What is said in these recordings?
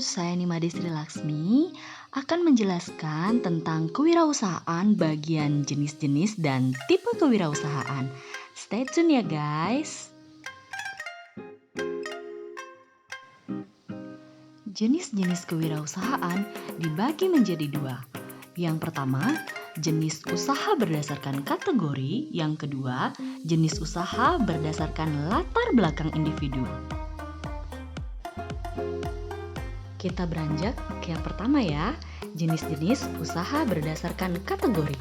saya Nimade Sri Laksmi akan menjelaskan tentang kewirausahaan bagian jenis-jenis dan tipe kewirausahaan. Stay tune ya guys. Jenis-jenis kewirausahaan dibagi menjadi dua. Yang pertama, jenis usaha berdasarkan kategori. Yang kedua, jenis usaha berdasarkan latar belakang individu. Kita beranjak ke yang pertama ya, jenis-jenis usaha berdasarkan kategori.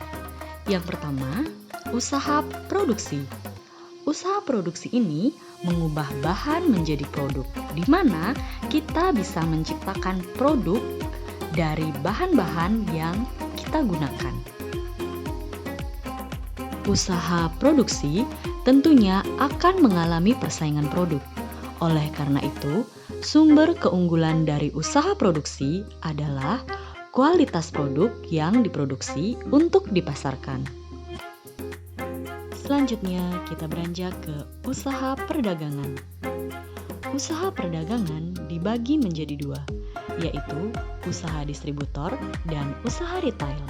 Yang pertama, usaha produksi. Usaha produksi ini mengubah bahan menjadi produk, di mana kita bisa menciptakan produk dari bahan-bahan yang kita gunakan. Usaha produksi tentunya akan mengalami persaingan produk. Oleh karena itu, sumber keunggulan dari usaha produksi adalah kualitas produk yang diproduksi untuk dipasarkan. Selanjutnya, kita beranjak ke usaha perdagangan. Usaha perdagangan dibagi menjadi dua, yaitu usaha distributor dan usaha retail.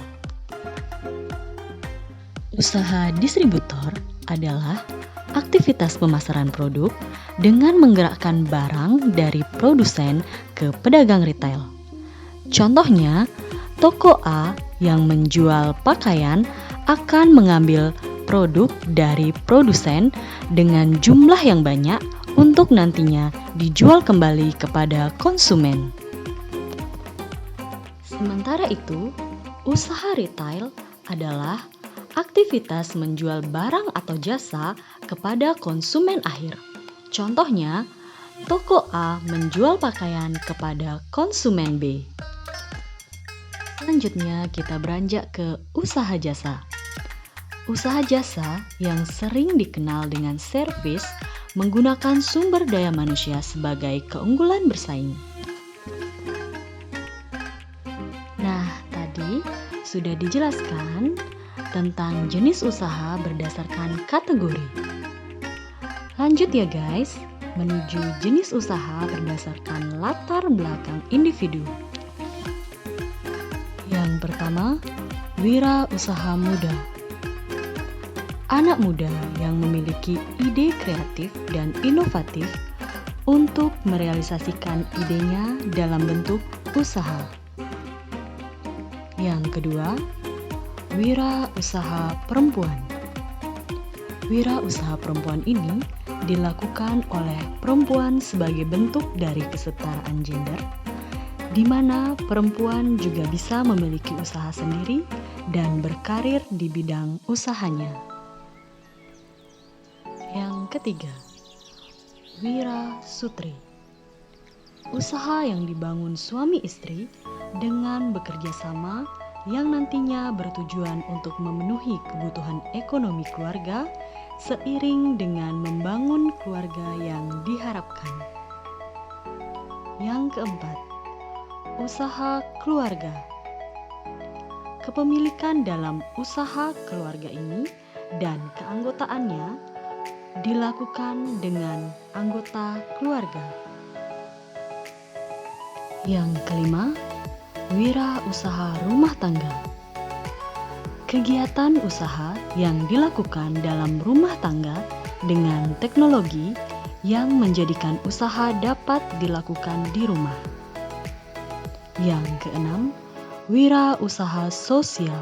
Usaha distributor adalah aktivitas pemasaran produk dengan menggerakkan barang dari produsen ke pedagang retail. Contohnya, toko A yang menjual pakaian akan mengambil produk dari produsen dengan jumlah yang banyak untuk nantinya dijual kembali kepada konsumen. Sementara itu, usaha retail adalah aktivitas menjual barang atau jasa kepada konsumen akhir. Contohnya, toko A menjual pakaian kepada konsumen B. Selanjutnya, kita beranjak ke usaha jasa. Usaha jasa yang sering dikenal dengan servis menggunakan sumber daya manusia sebagai keunggulan bersaing. Nah, tadi sudah dijelaskan tentang jenis usaha berdasarkan kategori. Lanjut ya guys, menuju jenis usaha berdasarkan latar belakang individu. Yang pertama, wirausaha muda. Anak muda yang memiliki ide kreatif dan inovatif untuk merealisasikan idenya dalam bentuk usaha. Yang kedua, wirausaha perempuan. Wirausaha perempuan ini dilakukan oleh perempuan sebagai bentuk dari kesetaraan gender, di mana perempuan juga bisa memiliki usaha sendiri dan berkarir di bidang usahanya. Yang ketiga, wirasutri. Usaha yang dibangun suami istri dengan bekerja sama yang nantinya bertujuan untuk memenuhi kebutuhan ekonomi keluarga seiring dengan membangun keluarga yang diharapkan. Yang keempat, usaha keluarga. Kepemilikan dalam usaha keluarga ini dan keanggotaannya dilakukan dengan anggota keluarga. Yang kelima, wirausaha rumah tangga. Kegiatan usaha yang dilakukan dalam rumah tangga dengan teknologi yang menjadikan usaha dapat dilakukan di rumah. Yang keenam, wirausaha sosial.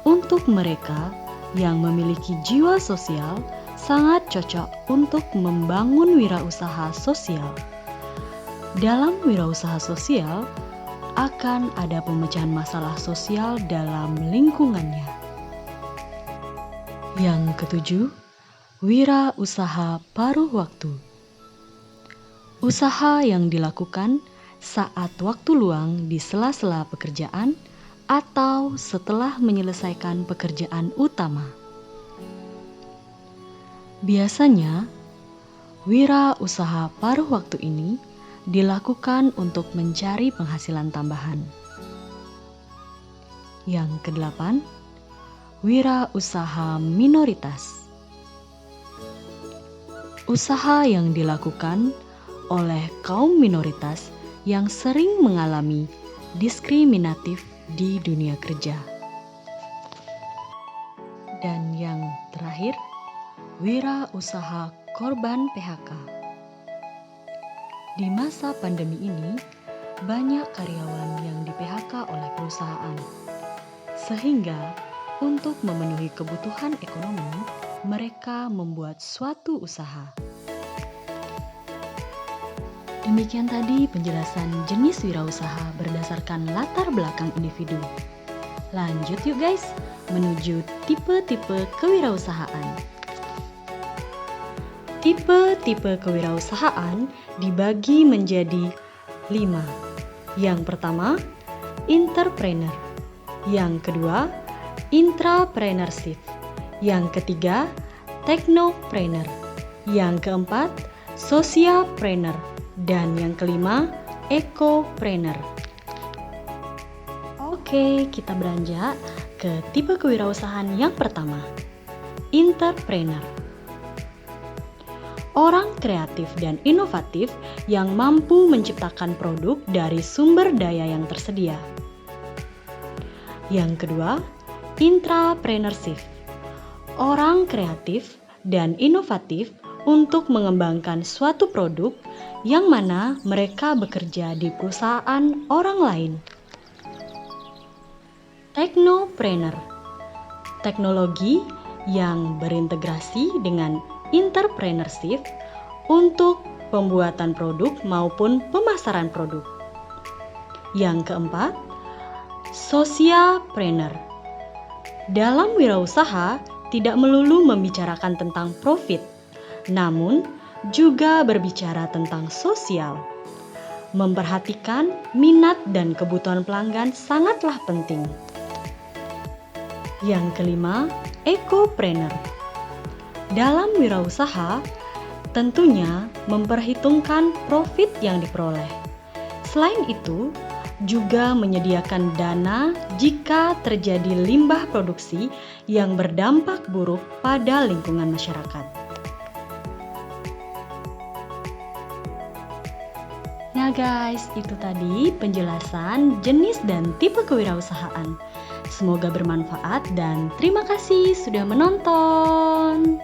Untuk mereka yang memiliki jiwa sosial, sangat cocok untuk membangun wirausaha sosial. Dalam wirausaha sosial, akan ada pemecahan masalah sosial dalam lingkungannya. Yang ketujuh, wirausaha paruh waktu. Usaha yang dilakukan saat waktu luang di sela-sela pekerjaan atau setelah menyelesaikan pekerjaan utama. Biasanya, wirausaha paruh waktu ini dilakukan untuk mencari penghasilan tambahan. Yang kedelapan, wirausaha minoritas. Usaha yang dilakukan oleh kaum minoritas yang sering mengalami diskriminatif di dunia kerja. Dan yang terakhir, wirausaha korban PHK. Di masa pandemi ini, banyak karyawan yang di-PHK oleh perusahaan. Sehingga, untuk memenuhi kebutuhan ekonomi, mereka membuat suatu usaha. Demikian tadi penjelasan jenis wirausaha berdasarkan latar belakang individu. Lanjut yuk guys, menuju tipe-tipe kewirausahaan. Tipe-tipe kewirausahaan dibagi menjadi 5. Yang pertama, entrepreneur. Yang kedua, intrapreneurship. Yang ketiga, technopreneur. Yang keempat, socialpreneur. Dan yang kelima, ecopreneur. Oke, kita beranjak ke tipe kewirausahaan yang pertama, entrepreneur. Orang kreatif dan inovatif yang mampu menciptakan produk dari sumber daya yang tersedia. Yang kedua, intrapreneurship. Orang kreatif dan inovatif untuk mengembangkan suatu produk yang mana mereka bekerja di perusahaan orang lain. Technopreneur. Teknologi yang berintegrasi dengan entrepreneurship untuk pembuatan produk maupun pemasaran produk. Yang keempat, socialpreneur. Dalam wirausaha tidak melulu membicarakan tentang profit, namun juga berbicara tentang sosial. Memperhatikan minat dan kebutuhan pelanggan sangatlah penting. Yang kelima, ecopreneur. Dalam wirausaha, tentunya memperhitungkan profit yang diperoleh. Selain itu, juga menyediakan dana jika terjadi limbah produksi yang berdampak buruk pada lingkungan masyarakat. Nah guys, itu tadi penjelasan jenis dan tipe kewirausahaan. Semoga bermanfaat dan terima kasih sudah menonton.